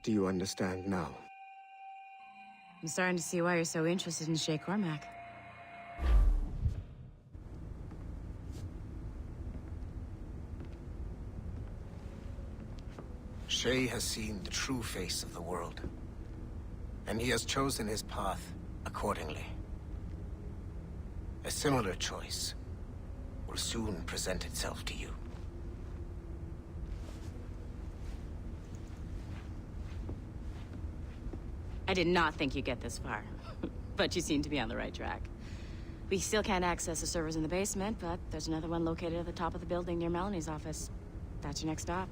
Do you understand now? I'm starting to see why you're so interested in Shay Cormac. Shay has seen the true face of the world, and he has chosen his path accordingly. A similar choice will soon present itself to you. I did not think you'd get this far, but you seem to be on the right track. We still can't access the servers in the basement, but there's another one located at the top of the building near Melanie's office. That's your next stop.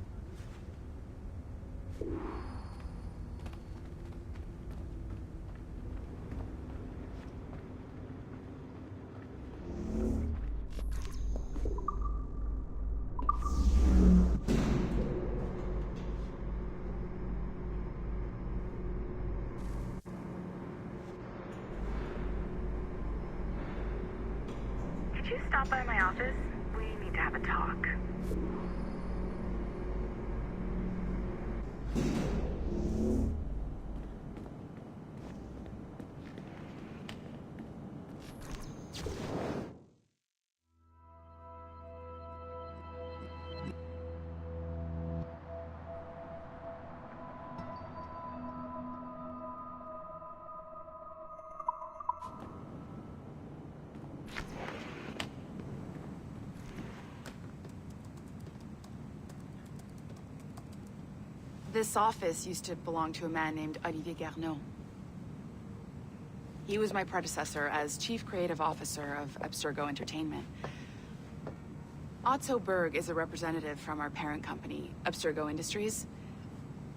Could you stop by my office? We need to have a talk. This office used to belong to a man named Garneau. He was my predecessor as Chief Creative Officer of Abstergo Entertainment. Otto Berg is a representative from our parent company, Abstergo Industries.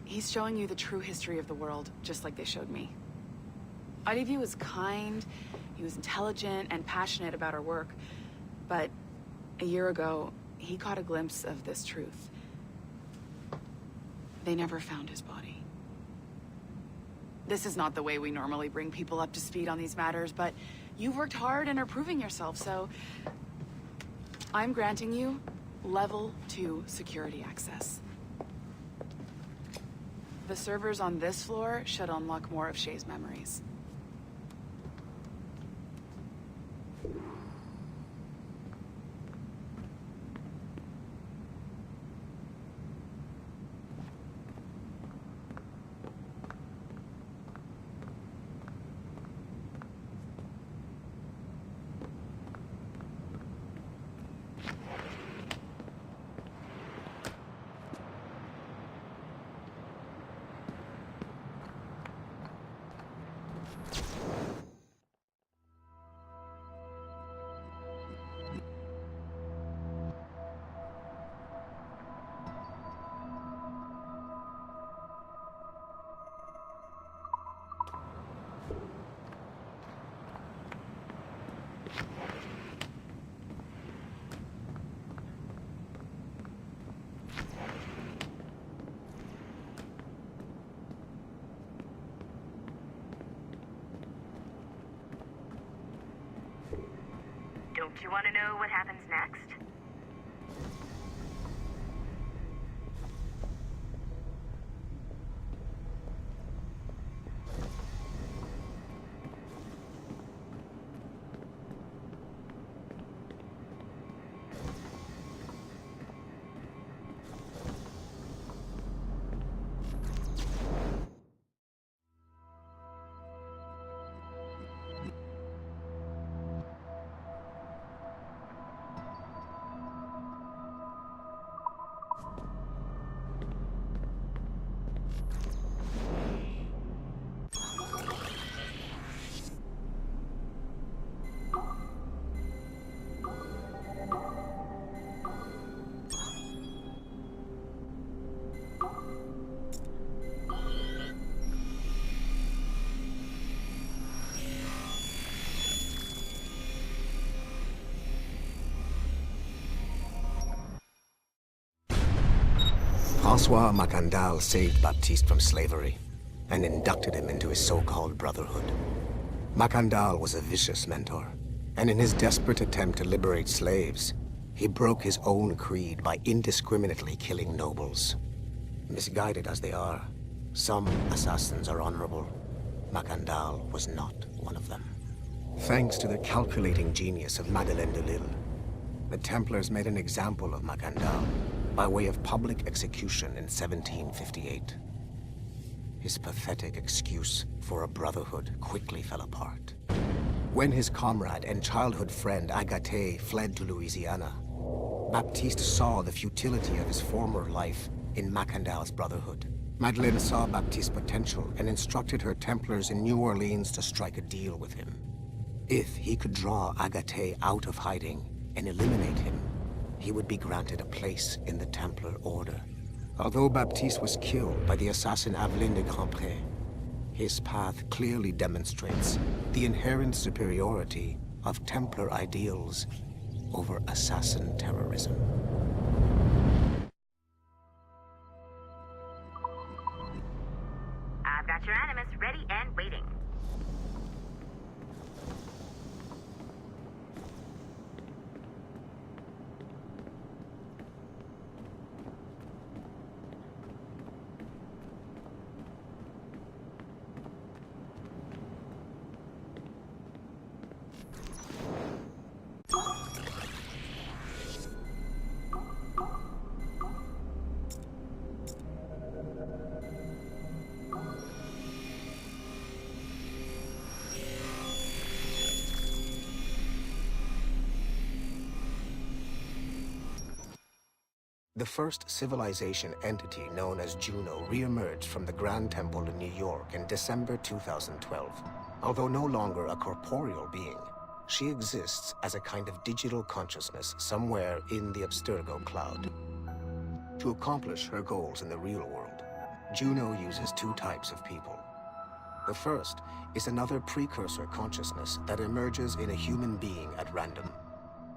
He's showing you the true history of the world, just like they showed me. Olivier was kind, he was intelligent and passionate about our work, but a year ago, he caught a glimpse of this truth. They never found his body. This is not the way we normally bring people up to speed on these matters, but you've worked hard and are proving yourself, so I'm granting you level 2 security access. The servers on this floor should unlock more of Shay's memories. Don't you want to know what happens next? François Macandal saved Baptiste from slavery and inducted him into his so-called brotherhood. Macandal was a vicious mentor, and in his desperate attempt to liberate slaves, he broke his own creed by indiscriminately killing nobles. Misguided as they are, Some assassins are honorable. Macandal was not one of them. Thanks to the calculating genius of Madeleine de Lille, the Templars made an example of Macandal by way of public execution in 1758. His pathetic excuse for a brotherhood quickly fell apart. When his comrade and childhood friend Agathe fled to Louisiana, Baptiste saw the futility of his former life in Macandal's brotherhood. Madeleine saw Baptiste's potential and instructed her Templars in New Orleans to strike a deal with him. If he could draw Agathe out of hiding and eliminate him, he would be granted a place in the Templar Order. Although Baptiste was killed by the assassin Aveline de Grandpré, his path clearly demonstrates the inherent superiority of Templar ideals over assassin terrorism. I've got your Animus ready and waiting. The first civilization entity known as Juno re-emerged from the Grand Temple in New York in December 2012. Although no longer a corporeal being, she exists as a kind of digital consciousness somewhere in the Abstergo cloud. To accomplish her goals in the real world, Juno uses two types of people. The first is another precursor consciousness that emerges in a human being at random.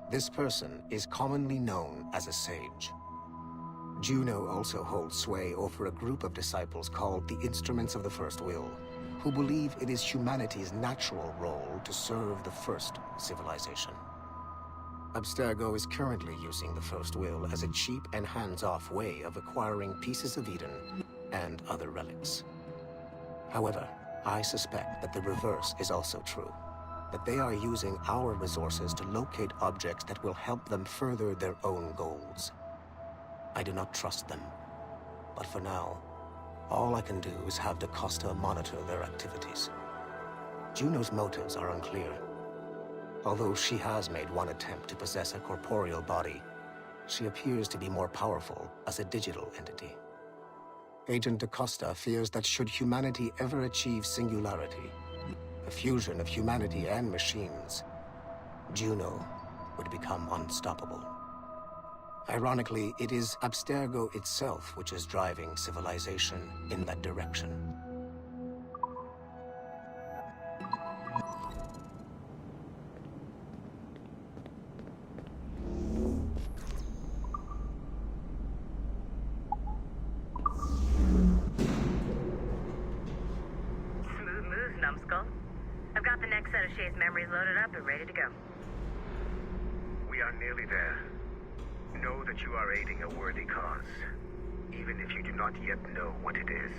This person is commonly known as a sage. Juno also holds sway over a group of disciples called the Instruments of the First Will, who believe it is humanity's natural role to serve the first civilization. Abstergo is currently using the First Will as a cheap and hands-off way of acquiring pieces of Eden and other relics. However, I suspect that the reverse is also true, that they are using our resources to locate objects that will help them further their own goals. I do not trust them, but for now, all I can do is have Da Costa monitor their activities. Juno's motives are unclear. Although she has made one attempt to possess a corporeal body, she appears to be more powerful as a digital entity. Agent Da Costa fears that should humanity ever achieve singularity, a fusion of humanity and machines, Juno would become unstoppable. Ironically, it is Abstergo itself which is driving civilization in that direction. Smooth moves, numbskull. I've got the next set of Shay's memories loaded up and ready to go. We are nearly there. Know that you are aiding a worthy cause, even if you do not yet know what it is.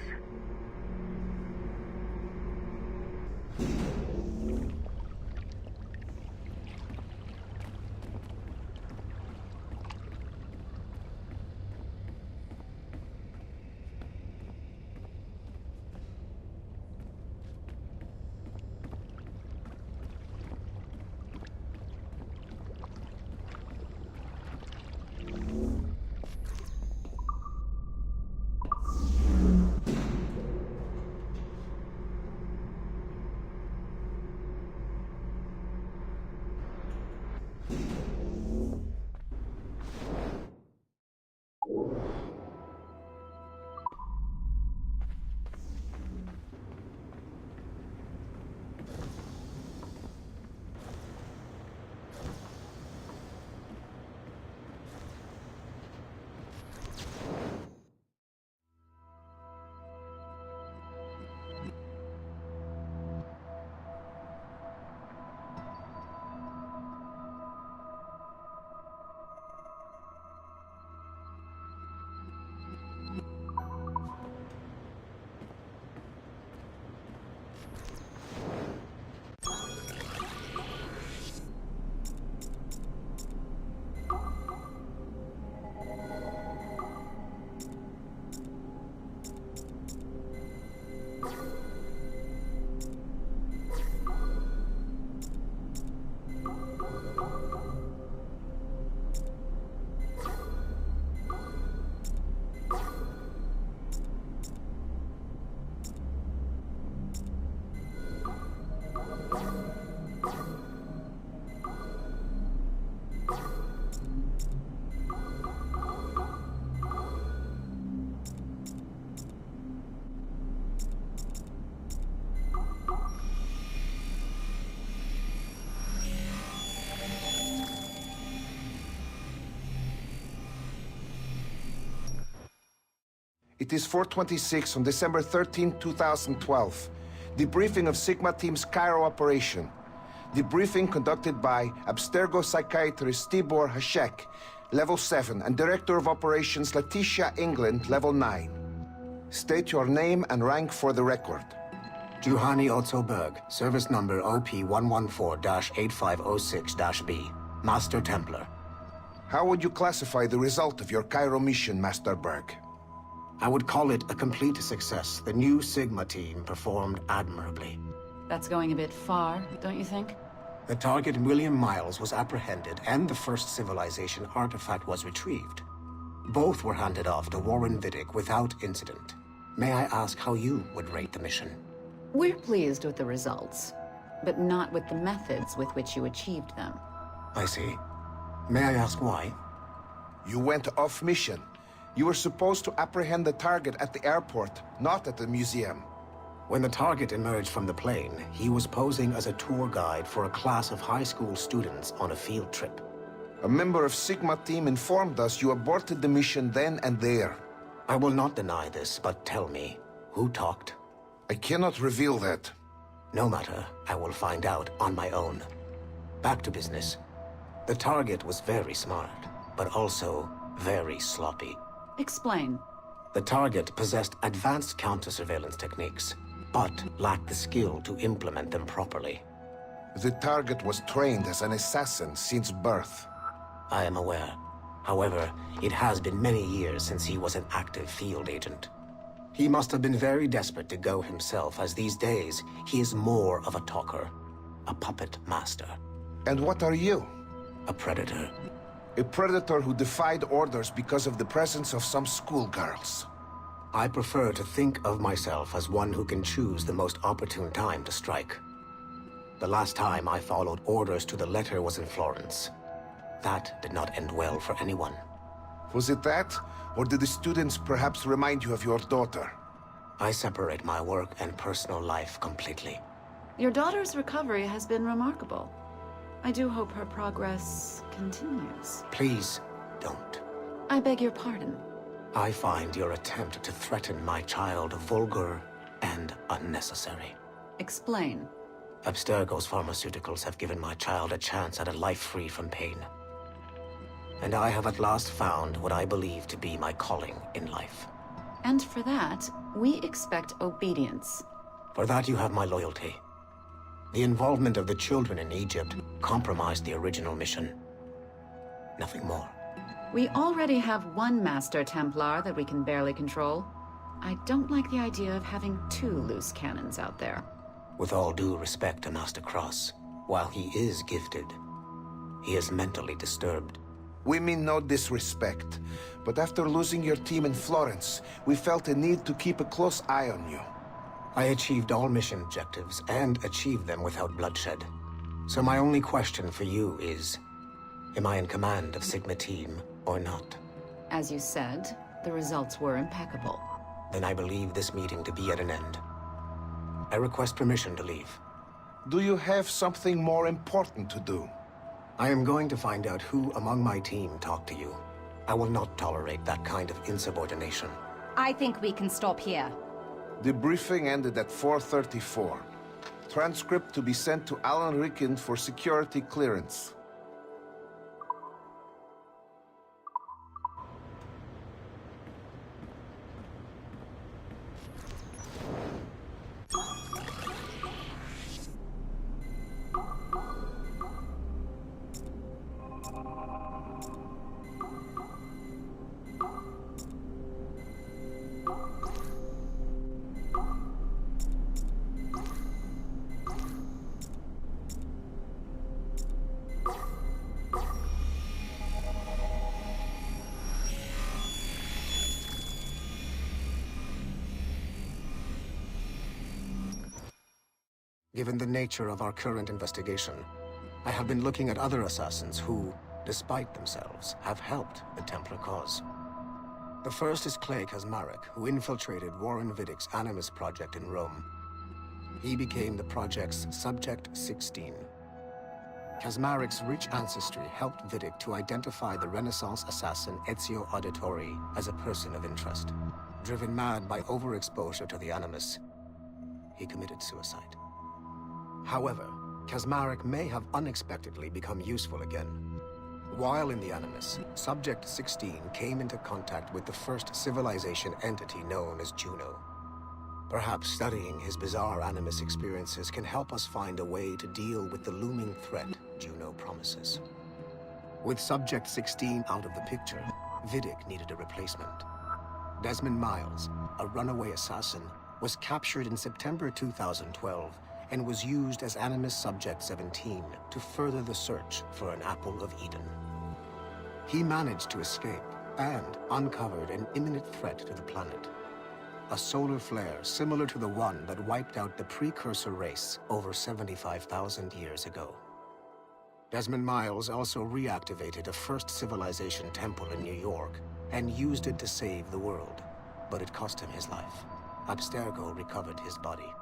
It is 4:26 on December 13, 2012. Debriefing of Sigma Team's Cairo operation. Debriefing conducted by Abstergo psychiatrist Tibor Hashek, Level 7, and Director of Operations Letitia England, Level 9. State your name and rank for the record. Juhani Otzoberg, service number OP114-8506-B, Master Templar. How would you classify the result of your Cairo mission, Master Berg? I would call it a complete success. The new Sigma team performed admirably. That's going a bit far, don't you think? The target, William Miles, was apprehended, and the first civilization artifact was retrieved. Both were handed off to Warren Vidic without incident. May I ask how you would rate the mission? We're pleased with the results, but not with the methods with which you achieved them. I see. May I ask why? You went off mission. You were supposed to apprehend the target at the airport, not at the museum. When the target emerged from the plane, he was posing as a tour guide for a class of high school students on a field trip. A member of Sigma Team informed us you aborted the mission then and there. I will not deny this, but tell me, who talked? I cannot reveal that. No matter, I will find out on my own. Back to business. The target was very smart, but also very sloppy. Explain. The target possessed advanced counter-surveillance techniques, but lacked the skill to implement them properly. The target was trained as an assassin since birth. I am aware. However, it has been many years since he was an active field agent. He must have been very desperate to go himself, as these days he is more of a talker, a puppet master. And what are you? A predator. A predator who defied orders because of the presence of some schoolgirls. I prefer to think of myself as one who can choose the most opportune time to strike. The last time I followed orders to the letter was in Florence. That did not end well for anyone. Was it that? Or did the students perhaps remind you of your daughter? I separate my work and personal life completely. Your daughter's recovery has been remarkable. I do hope her progress continues. Please, don't. I beg your pardon. I find your attempt to threaten my child vulgar and unnecessary. Explain. Abstergo's pharmaceuticals have given my child a chance at a life free from pain. And I have at last found what I believe to be my calling in life. And for that, we expect obedience. For that you have my loyalty. The involvement of the children in Egypt compromised the original mission. Nothing more. We already have one Master Templar that we can barely control. I don't like the idea of having two loose cannons out there. With all due respect to Master Cross, while he is gifted, he is mentally disturbed. We mean no disrespect, but after losing your team in Florence, we felt a need to keep a close eye on you. I achieved all mission objectives, and achieved them without bloodshed. So my only question for you is, am I in command of Sigma Team or not? As you said, the results were impeccable. Then I believe this meeting to be at an end. I request permission to leave. Do you have something more important to do? I am going to find out who among my team talked to you. I will not tolerate that kind of insubordination. I think we can stop here. The briefing ended at 4:34. Transcript to be sent to Alan Ricken for security clearance. Given the nature of our current investigation, I have been looking at other assassins who, despite themselves, have helped the Templar cause. The first is Clay Kaczmarek, who infiltrated Warren Viddick's Animus project in Rome. He became the project's Subject 16. Kaczmarek's rich ancestry helped Viddick to identify the Renaissance assassin Ezio Auditore as a person of interest. Driven mad by overexposure to the Animus, he committed suicide. However, Kaczmarek may have unexpectedly become useful again. While in the Animus, Subject 16 came into contact with the first civilization entity known as Juno. Perhaps studying his bizarre Animus experiences can help us find a way to deal with the looming threat Juno promises. With Subject 16 out of the picture, Viddick needed a replacement. Desmond Miles, a runaway assassin, was captured in September 2012 and was used as Animus Subject 17 to further the search for an Apple of Eden. He managed to escape and uncovered an imminent threat to the planet. A solar flare similar to the one that wiped out the precursor race over 75,000 years ago. Desmond Miles also reactivated a first civilization temple in New York and used it to save the world, but it cost him his life. Abstergo recovered his body.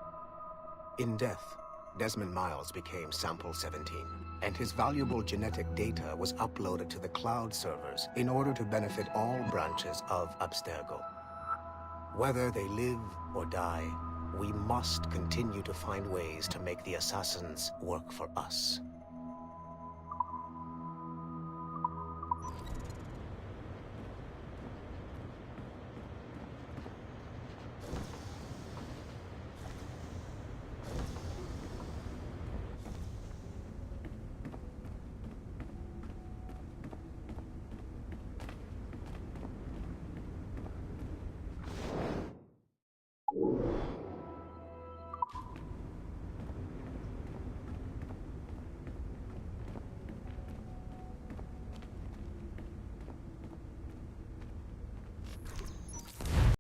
In death, Desmond Miles became Sample 17, and his valuable genetic data was uploaded to the cloud servers in order to benefit all branches of Abstergo. Whether they live or die, we must continue to find ways to make the assassins work for us.